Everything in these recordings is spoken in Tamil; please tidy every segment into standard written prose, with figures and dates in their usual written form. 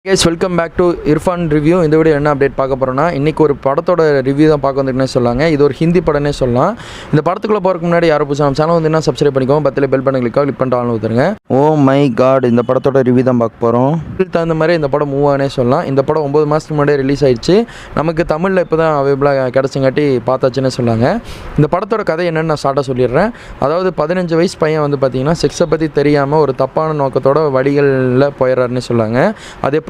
Guys, welcome back to Irfan Review. இந்த வீடியோ என்ன அப்டேட் பார்க்க போகிறோன்னா இன்றைக்கி ஒரு படத்தோட ரிவ்யூ தான் பார்க்க வந்துருக்குன்னே சொல்லாங்க. இது ஒரு ஹிந்தி படம்னே சொல்லலாம். இந்த படத்துக்குள்ளே போகிறதுக்கு முன்னாடி யாரும் புதுசாக நம்ம சேனல் வந்து என்ன சப்ஸ்கிரைப் பண்ணிக்கோங்க, பத்தில் பெல் பண்ணி கிளிக் பண்ணிட்டு ஆன் ஊற்றுருங்க. ஓ மை காட், இந்த படத்தோட ரிவ்யூ தான் பார்க்க போகிறோம். இதுக்கு தகுந்த மாதிரி இந்த படம் மூவ் ஆனே சொல்லலாம். இந்த படம் 9 மாதத்துக்கு முன்னாடியே ரிலீஸ் ஆயிடுச்சு. நமக்கு தமிழில் இப்போ தான் அவைலபிளாக கிடச்சங்காட்டி பார்த்தாச்சுன்னு சொல்லாங்க. இந்த படத்தோட கதை என்னென்னு நான் ஸ்டார்ட்டாக சொல்லிடுறேன். அதாவது 15 வயசு பையன் வந்து பார்த்திங்கன்னா செக்ஸை பற்றி தெரியாமல் ஒரு தப்பான நோக்கத்தோட வழிகளில் போயிடறாருன்னு சொல்லாங்க. அது எப்படியாவது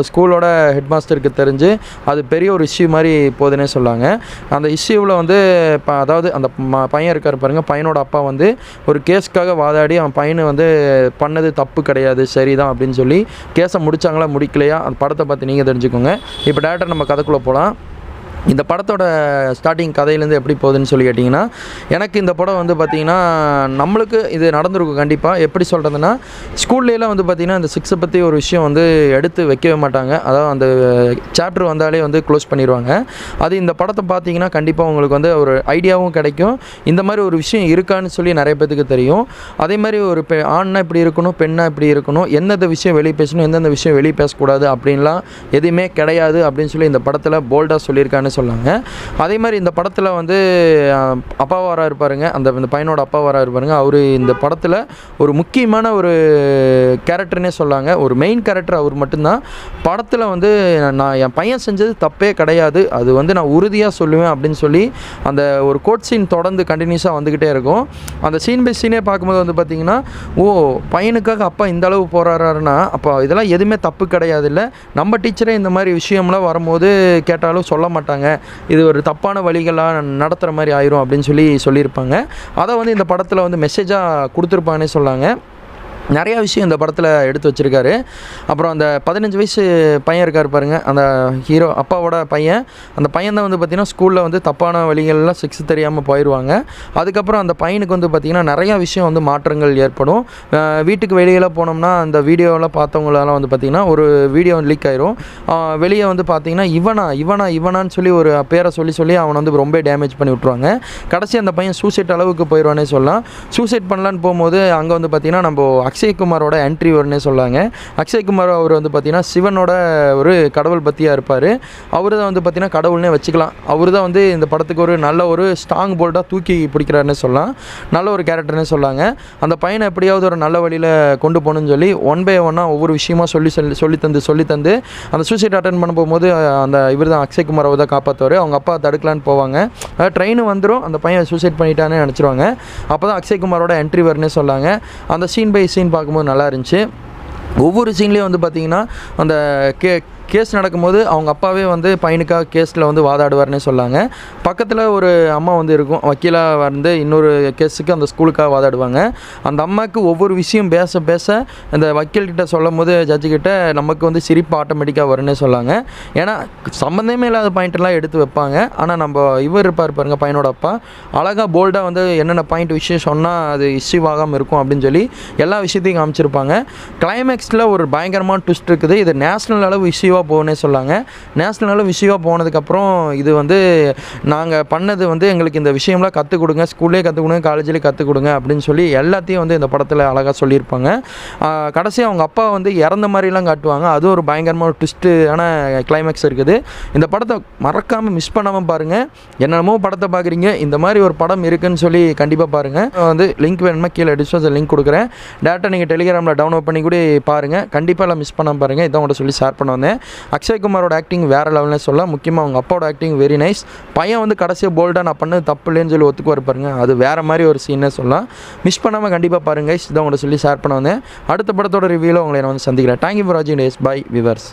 ஸ்கூலோட ஹெட் மாஸ்டருக்கு தெரிஞ்சு அது பெரிய ஒரு இஷ்யூ மாதிரி போகுதுன்னே சொல்லாங்க. அந்த இஷ்யூவில் வந்து அதாவது அந்த பையன் இருக்கார் பாருங்கள், பையனோட அப்பா வந்து ஒரு கேஸ்க்காக வாதாடி அவன் பையனை வந்து பண்ணது தப்பு கிடையாது சரிதான் அப்படின்னு சொல்லி கேஸை முடித்தாங்களா முடிக்கலையா அந்த படத்தை பார்த்து நீங்கள் தெரிஞ்சுக்கோங்க. இப்போ டேரக்டர் நம்ம கதைக்குள்ளே போகலாம். இந்த படத்தோட ஸ்டார்டிங் கதையிலேருந்து எப்படி போகுதுன்னு சொல்லி கேட்டிங்கன்னா, எனக்கு இந்த படம் வந்து பார்த்திங்கன்னா நம்மளுக்கு இது நடந்திருக்கும் கண்டிப்பாக. எப்படி சொல்கிறதுனா, ஸ்கூல்லேலாம் வந்து பார்த்திங்கன்னா இந்த செக்ஸை பற்றி ஒரு விஷயம் வந்து எடுத்து வைக்கவே மாட்டாங்க. அதாவது அந்த சாப்டர் வந்தாலே வந்து க்ளோஸ் பண்ணிடுவாங்க. அது இந்த படத்தை பார்த்திங்கன்னா கண்டிப்பாக உங்களுக்கு வந்து ஒரு ஐடியாவும் கிடைக்கும். இந்த மாதிரி ஒரு விஷயம் இருக்கான்னு சொல்லி நிறைய பேத்துக்கு தெரியும். அதே மாதிரி ஒரு ஆண்னா இப்படி இருக்கணும், பெண்ணாக இப்படி இருக்கணும், எந்தெந்த விஷயம் வெளியே பேசணும், எந்தெந்த விஷயம் வெளியே பேசக்கூடாது அப்படின்லாம் எதுவுமே கிடையாது அப்படின்னு சொல்லி இந்த படத்தில் போல்டாக சொல்லியிருக்கான்னு சொல்லாங்க. அதே மாதிரி இந்த படத்தில் வந்து அப்பாவாராக இருப்பாருங்க, அந்த பையனோட அப்பாவாராக இருப்பாருங்க. அவர் இந்த படத்தில் ஒரு முக்கியமான ஒரு கேரக்டர்னே சொல்லாங்க. ஒரு மெயின் கேரக்டர் அவர் மட்டும்தான். படத்தில் வந்து நான் என் பையன் செஞ்சது தப்பே கிடையாது, அது வந்து நான் உறுதியாக சொல்லுவேன் அப்படின்னு சொல்லி அந்த ஒரு கோட் சீன் தொடர்ந்து கண்டினியூஸாக வந்துக்கிட்டே இருக்கும். அந்த சீன் பை சீனே பார்க்கும்போது வந்து பார்த்திங்கன்னா, ஓ பையனுக்காக அப்பா இந்த அளவு போராடுறாருன்னா அப்போ இதெல்லாம் எதுவுமே தப்பு கிடையாது, இல்லை நம்ம டீச்சரே இந்த மாதிரி விஷயம்லாம் வரும்போது கேட்டாலும் சொல்ல மாட்டாங்க, இது ஒரு தப்பான வழிகளாக நடத்துகிற மாதிரி ஆயிரும் அப்படின்னு சொல்லியிருப்பாங்க. அதை வந்து இந்த படத்தில் வந்து மெசேஜாக கொடுத்துருப்பாங்கன்னே சொல்லாங்க. நிறையா விஷயம் இந்த படத்தில் எடுத்து வச்சுருக்காரு. அப்புறம் அந்த 15 வயசு பையன் இருக்கார் பாருங்கள், அந்த ஹீரோ அப்பாவோட பையன். அந்த பையன் தான் வந்து பார்த்திங்கன்னா ஸ்கூலில் வந்து தப்பான வழிகளெலாம் செக்ஸ் தெரியாமல் போயிடுவாங்க. அதுக்கப்புறம் அந்த பையனுக்கு வந்து பார்த்திங்கன்னா நிறையா விஷயம் வந்து மாற்றங்கள் ஏற்படும். வீட்டுக்கு வெளியில் போனோம்னா அந்த வீடியோவில் பார்த்தவங்களெல்லாம் வந்து பார்த்திங்கன்னா ஒரு வீடியோ லீக் ஆயிரும். வெளியே வந்து பார்த்திங்கன்னா இவனான்னு சொல்லி ஒரு பேரை சொல்லி அவனை வந்து ரொம்ப டேமேஜ் பண்ணி விட்ருவாங்க. கடைசி அந்த பையன் சூசைட் அளவுக்கு போயிடுவானே சொல்லலாம். சூசைட் பண்ணலான்னு போகும்போது அங்கே வந்து பார்த்திங்கன்னா நம்ம அக்ஷய்குமாரோட என்ட்ரி வரும்னே சொல்லாங்க. அக்ஷய்குமார் அவர் வந்து பார்த்திங்கன்னா சிவனோட ஒரு கடவுள் பற்றியாக இருப்பார். அவர் தான் வந்து பார்த்திங்கன்னா கடவுள்னே வச்சுக்கலாம். அவர் தான் வந்து இந்த படத்துக்கு ஒரு நல்ல ஒரு ஸ்ட்ராங் போல்டாக தூக்கி பிடிக்கிறாருன்னு சொல்லலாம். நல்ல ஒரு கேரக்டர்னே சொல்லாங்க. அந்த பையனை எப்படியாவது ஒரு நல்ல வழியில் கொண்டு போகணுன்னு சொல்லி ஒன் பை ஒன்னாக ஒவ்வொரு விஷயமா சொல்லி தந்து அந்த சூசைட் அட்டன் பண்ண போகும்போது அந்த இவர் தான் அக்ஷய்குமார் அவர் தான் காப்பாற்றுவார். அவங்க அப்பா தடுக்கலான்னு போவாங்க. ட்ரெயின் வந்துடும், அந்த பையன் சூசைட் பண்ணிட்டானே நினச்சிருவாங்க. அப்போ தான் அக்ஷய்குமாரோட என்ட்ரி வரும்னே சொல்லாங்க. அந்த சீன் பை சீன் பார்க்கும்போது நல்லா இருந்துச்சு. ஒவ்வொரு சீன்லேயும் வந்து பார்த்திங்கன்னா அந்த கேஸ் நடக்கும்போது அவங்க அப்பாவே வந்து பையனுக்காக கேஸில் வந்து வாதாடுவார்னே சொல்லாங்க. பக்கத்தில் ஒரு அம்மா வந்து இருக்கும், வக்கீலாக வந்து இன்னொரு கேஸுக்கு அந்த ஸ்கூலுக்காக வாதாடுவாங்க. அந்த அம்மாவுக்கு ஒவ்வொரு விஷயம் பேச அந்த வக்கீல்கிட்ட சொல்லும் போது ஜட்ஜுக்கிட்ட நமக்கு வந்து சிரிப்பு ஆட்டோமேட்டிக்காக வரும்னே சொல்லாங்க. ஏன்னா சம்மந்தமே இல்லாத பாயிண்ட்டெல்லாம் எடுத்து வைப்பாங்க. ஆனால் நம்ம இவர் இருப்பார் பாருங்கள் பையனோட அப்பா, அழகாக போல்டாக வந்து என்னென்ன பாயிண்ட் விஷயம் சொன்னால் அது இஷ்யூ ஆகாமல் இருக்கும் அப்படின்னு சொல்லி எல்லா விஷயத்தையும் காமிச்சிருப்பாங்க. கிளைமேக்ஸில் ஒரு பயங்கரமான ட்விஸ்ட் இருக்குது. இது நேஷ்னல் அளவு இஷ்யூவாக போகணுன்னே சொல்லாங்க. நேஷ்னல் விஷயமாக போனதுக்கப்புறம் இது வந்து நாங்கள் பண்ணது வந்து எங்களுக்கு இந்த விஷயம்லாம் கற்றுக் கொடுங்க, ஸ்கூல்லே கற்றுக் கொடுங்க, காலேஜ்லேயே கற்றுக் கொடுங்க அப்படின்னு சொல்லி எல்லாத்தையும் வந்து இந்த படத்தில் அழகாக சொல்லியிருப்பாங்க. கடைசியாக அவங்க அப்பா வந்து இறந்த மாதிரிலாம் காட்டுவாங்க. அது ஒரு பயங்கரமான ட்விஸ்ட்டான கிளைமேக்ஸ் இருக்குது. இந்த படத்தை மறக்காமல் மிஸ் பண்ணாமல் பாருங்கள். என்னென்னமோ படத்தை பார்க்குறீங்க, இந்த மாதிரி ஒரு படம் இருக்குதுன்னு சொல்லி கண்டிப்பாக பாருங்கள். வந்து லிங்க் வேணுமா கீழே டிஸ்கிரிப்ஷனில் லிங்க் கொடுக்குறேன். டேரெக்டாக நீங்கள் டெலிகிராமில் டவுன்லோட் பண்ணி கூட பாருங்கள். கண்டிப்பாக எல்லாம் மிஸ் பண்ணாமல் பாருங்கள். இதான் உங்கள்கிட்ட சொல்லி ஷேர் பண்ண வந்தேன். அக்ஷய்குமாரோட ஆக்டிங் வேறு லெவல்னே சொல்லலாம். முக்கியமாக அவங்க அப்பாவோட ஆக்டிங் வெரி நைஸ். பையன் வந்து கடைசியாக போல்டாக நான் பண்ணது தப்பு இல்லைன்னு சொல்லி ஒத்துக்குவார் பாருங்க, அது வேறு மாதிரி ஒரு சீனே சொல்லலாம். மிஸ் பண்ணாமல் கண்டிப்பாக பாருங்கள். இதான் உங்களை சொல்லி ஷேர் பண்ண வந்தேன். அடுத்த படத்தோட ரிவ்யூவில் உங்களை நான் வந்து சந்திக்கிறேன். தேங்க்யூ ஃபார் வாட்சிங் டேஸ். Bye viewers.